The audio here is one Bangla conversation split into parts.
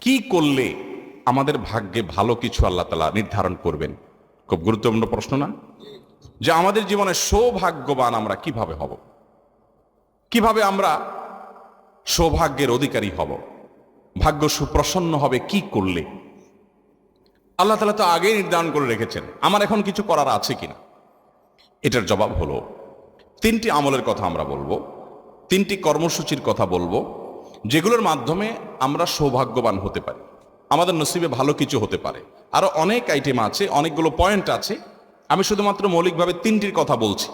কি করলে আমাদের ভাগ্যে ভালো কিছু আল্লাহ তাআলা নির্ধারণ করবেন? খুব গুরুত্বপূর্ণ প্রশ্ন না? যে আমাদের জীবনে সৌভাগ্যবান আমরা কিভাবে হব, কিভাবে আমরা সৌভাগ্যের অধিকারী হব, ভাগ্য সুপ্রসন্ন হবে কি করলে? আল্লাহ তাআলা তো আগেই নির্ধারণ করে রেখেছেন, আমার এখন কিছু করার আছে কিনা। এটার জবাব হলো তিনটি আমলের কথা আমরা বলবো, তিনটি কর্মসূচির কথা বলবো, যেগুলোর মাধ্যমে আমরা সৌভাগ্যবান হতে পারি, আমাদের নসিবে ভালো কিছু হতে পারে। আরো অনেক আইটেম আছে, অনেকগুলো পয়েন্ট আছে, আমি শুধুমাত্র মৌলিকভাবে তিনটির কথা বলছি।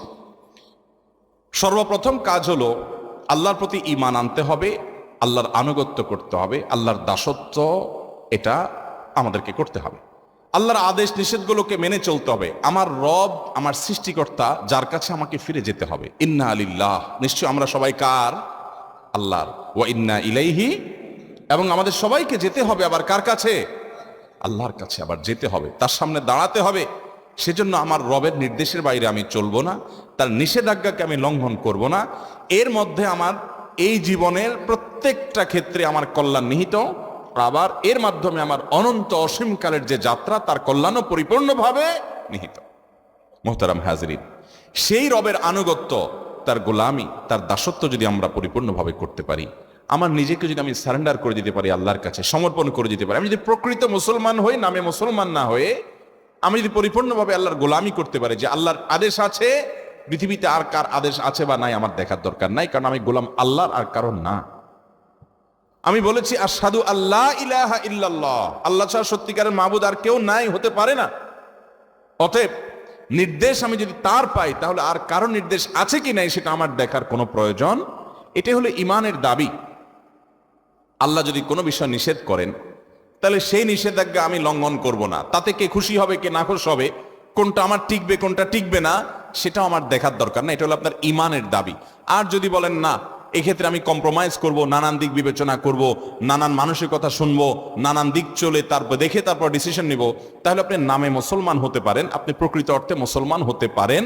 সর্বপ্রথম কাজ হলো আল্লাহর প্রতি ঈমান আনতে হবে, আল্লাহর আনুগত্য করতে হবে, আল্লাহর দাসত্ব এটা আমাদেরকে করতে হবে, আল্লাহর আদেশ নিষেধগুলোকে মেনে চলতে হবে। আমার রব, আমার সৃষ্টিকর্তা, যার কাছে আমাকে ফিরে যেতে হবে। ইন্না লিল্লাহ, নিশ্চয় আমরা সবাই কার? আল্লাহর। ওয়া ইন্না ইলাইহি, এবং আমাদের সবাইকে যেতে হবে আবার কার কাছে? আল্লাহর কাছে আবার যেতে হবে, তার সামনে দাঁড়াতে হবে। সেজন্য আমার রবের নির্দেশের বাইরে আমি চলবো না, তার নিষেধাজ্ঞাকে আমি লঙ্ঘন করব না। এর মধ্যে আমার এই জীবনের প্রত্যেকটা ক্ষেত্রে আমার কল্যাণ নিহিত, আবার এর মাধ্যমে আমার অনন্ত অসীমকালের যে যাত্রা, তার কল্যাণও পরিপূর্ণভাবে নিহিত। মোহতারাম হাজরিন, সেই রবের আনুগত্য, তার গোলামি, তার দাসত্ব যদি আমরা পরিপূর্ণভাবে করতে পারি, আমার নিজেকে যদি আমি সারেন্ডার করে দিতে পারি, আল্লাহর কাছে সমর্পণ করে দিতে পারি, আমি যদি প্রকৃত মুসলমান হই, নামে মুসলমান না হয়ে আমি যদি পরিপূর্ণভাবে আল্লাহর গোলামি করতে পারি, যে আল্লাহর আদেশ আছে, পৃথিবীতে আর কার আদেশ আছে বা নাই আমার দেখার দরকার নাই, কারণ আমি গোলাম আল্লাহর আর কারণ না। আমি বলেছি আশহাদু আল্লা ইলাহা ইল্লাল্লাহ, আল্লাহ ছাড়া সত্যিকারের মাবুদ আর কেউ নাই, হতে পারে না। অতএব নির্দেশ আমি যদি তার পাই, তাহলে আর কারো নির্দেশ আছে কি নাই সেটা আমার দেখার কোনো প্রয়োজন। এটাই হলো ইমানের দাবি। আল্লাহ যদি কোনো বিষয় নিষেধ করেন, তাহলে সেই নিষেধাজ্ঞা আমি লঙ্ঘন করব না। তাতে কে খুশি হবে কে না খুশি হবে, কোনটা আমার টিকবে কোনটা টিকবে না, সেটাও আমার দেখার দরকার না। এটা হলো আপনার ইমানের দাবি। আর যদি বলেন না, এক্ষেত্রে আমি কম্প্রোমাইজ করব, নানান দিক বিবেচনা করব, নানান মানুষের কথা শুনবো, নানান দিক চলে তারপর দেখে তারপর ডিসিশন নিব, তাহলে আপনি নামে মুসলমান হতে পারেন, আপনি প্রকৃত অর্থে মুসলমান হতে পারেন।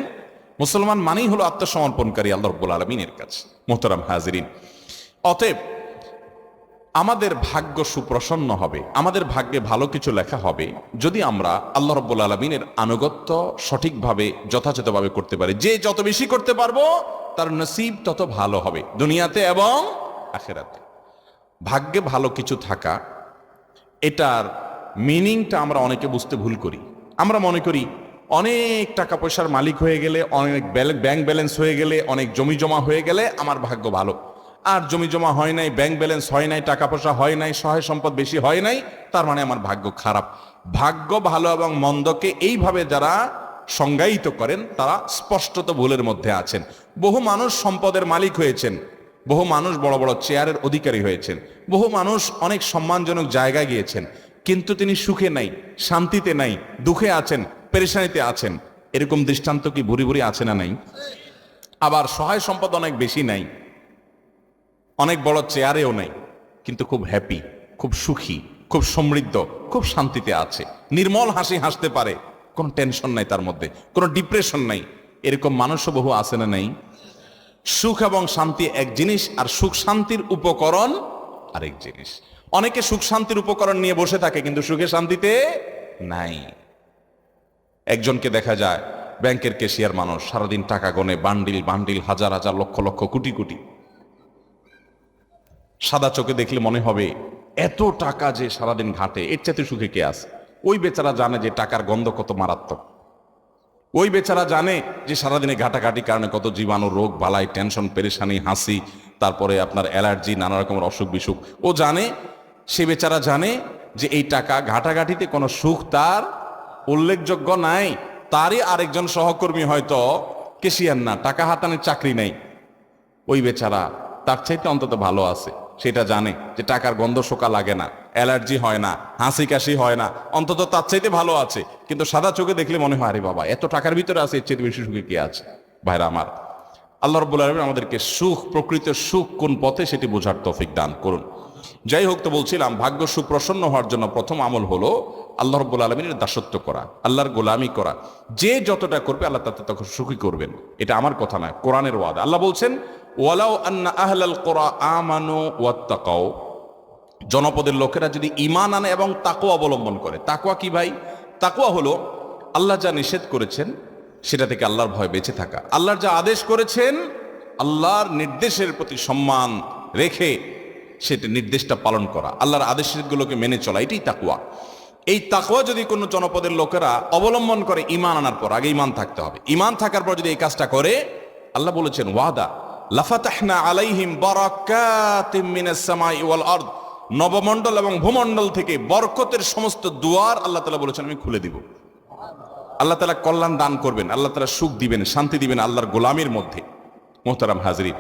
মুসলমান মানেই হলো আত্মসমর্পণকারী আল্লাহ রাব্বুল আলামিনের কাছে। মোহতারাম হাজিরিন, অতএব আমাদের ভাগ্য সুপ্রসন্ন হবে, আমাদের ভাগ্যে ভালো কিছু লেখা হবে যদি আমরা আল্লাহ রাব্বুল আলামিনের আনুগত্য সঠিকভাবে যথাযথভাবে করতে পারি। যে যত বেশি করতে পারবো তার নসিব তত ভালো হবে দুনিয়াতে এবং আখিরাতে। ভাগ্যে ভালো কিছু থাকা, এটার মিনিংটা আমরা অনেকে বুঝতে ভুল করি। আমরা মনে করি অনেক টাকা পয়সার মালিক হয়ে গেলে, অনেক ব্যাংক ব্যালেন্স হয়ে গেলে, অনেক জমি জমা হয়ে গেলে আমার ভাগ্য ভালো। আর জমি জমা হয় নাই, ব্যাংক ব্যালেন্স হয় নাই, টাকা পয়সা হয় নাই, সহায় সম্পদ বেশি হয় নাই, তার মানে আমার ভাগ্য খারাপ। ভাগ্য ভালো এবং মন্দকে এইভাবে যারা সংজ্ঞায়িত করেন, তারা স্পষ্টত ভুলের মধ্যে আছেন। বহু মানুষ সম্পদের মালিক হয়েছেন, বহু মানুষ বড় বড় চেয়ারের অধিকারী হয়েছেন, বহু মানুষ অনেক সম্মানজনক জায়গায় গিয়েছেন, কিন্তু তিনি সুখে নাই, শান্তিতে নাই, দুঃখে আছেন, পেরেশানিতে আছেন। এরকম দৃষ্টান্ত কি ভুরি ভুরি আছে না নাই? আবার সহায় সম্পদ অনেক বেশি নাই, অনেক বড় চেয়ারেও নাই, কিন্তু খুব হ্যাপি, খুব সুখী, খুব সমৃদ্ধ, খুব শান্তিতে আছে, নির্মল হাসি হাসতে পারে, কোনো টেনশন নাই তার মধ্যে, কোনো ডিপ্রেশন নাই। এরকম মানুষও বহু আছে না নাই? সুখ এবং শান্তি এক জিনিস, আর সুখ শান্তির উপকরণ আরেক জিনিস। অনেকে সুখ শান্তির উপকরণ নিয়ে বসে থাকে, কিন্তু সুখে শান্তিতে নাই। একজনকে দেখা যায় ব্যাংকের ক্যাশিয়ার মানুষ, সারাদিন টাকা গনে, বান্ডিল বান্ডিল, হাজার হাজার, লক্ষ লক্ষ, কোটি কোটি। সাদা চোখে দেখলে মনে হবে এত টাকা যে সারাদিন ঘাটে, এর চাইতে সুখে কে আছে? ওই বেচারা জানে যে টাকার গন্ধ কত মারাত্মক, ওই বেচারা জানে যে সারাদিনে ঘাটাঘাটির কারণে কত জীবাণু, রোগ বালাই, টেনশন, পেরেশানি, হাসি, তারপরে আপনার অ্যালার্জি, নানা রকমের অসুখ বিসুখ। ও জানে, সে বেচারা জানে যে এই টাকা ঘাটাঘাটিতে কোনো সুখ তার উল্লেখযোগ্য নাই। তারই আরেকজন সহকর্মী হয়তো কেশিয়ার না, টাকা হাতানোর চাকরি নেই, ওই বেচারা তার চাইতে অন্তত ভালো আছে। সেটা জানে যে টাকার গন্ধ শোকা লাগে না, অ্যালার্জি হয় না, হাসি কাশি হয় না, অন্তত তার চাইতে ভালো আছে। কিন্তু সাদা চোখে দেখলে মনে হয় আরে বাবা, এত টাকার ভিতরে আছে, এর চাইতে বেশি সুখে কি আছে? ভাইরা আমার, আল্লাহ রাব্বুল আলামিন আমাদেরকে সুখ, প্রকৃত সুখ কোন পথে সেটি বোঝার তৌফিক দান করুন। যাই হোক, তো বলছিলাম ভাগ্য সুপ্রসন্ন হওয়ার জন্য প্রথম আমল হলো আল্লাহ রাব্বুল আলামিনের দাসত্ব করা, আল্লাহর গোলামি করা। যে যতটা করবে আল্লাহ তাতে তখন সুখী করবেন। এটা আমার কথা নয়, কোরআনের ওয়াদা। আল্লাহ বলছেন ওয়ালাউ আন্না আহলাল কুরা আমানু ওয়াত্তাকাও, জনপদের লোকেরা যদি ঈমান আনে এবং তাকওয়া অবলম্বন করে। তাকওয়া কি ভাই? তাকওয়া হলো আল্লাহ যা নিষেধ করেছেন সেটা থেকে আল্লাহর ভয় বেঁচে থাকা, আল্লাহর যা আদেশ করেছেন আল্লাহর নির্দেশের প্রতি সম্মান রেখে সেটা নির্দেশটা পালন করা, আল্লাহর আদেশগুলোকে মেনে চলা, এটাই তাকওয়া। এই তাকওয়া যদি কোনো জনপদের লোকেরা অবলম্বন করে ঈমান আনার পর, আগে ঈমান থাকতে হবে, ঈমান থাকার পর যদি এই কাজটা করে, আল্লাহ বলেছেন ওয়াদা লাফাতাহনা আলাইহিম বারাকাতিম মিনাস সামাই ওয়াল আরদ, নবমণ্ডল এবং ভূমণ্ডল থেকে বরকতের সমস্ত দুয়ার আল্লাহ তাআলা বলেছেন আমি খুলে দিব। আল্লাহ তাআলা কল্যাণ দান করবেন, আল্লাহ তাআলা সুখ দিবেন, শান্তি দিবেন আল্লাহর গোলামির মধ্যে। মোহতারাম হাজরিন,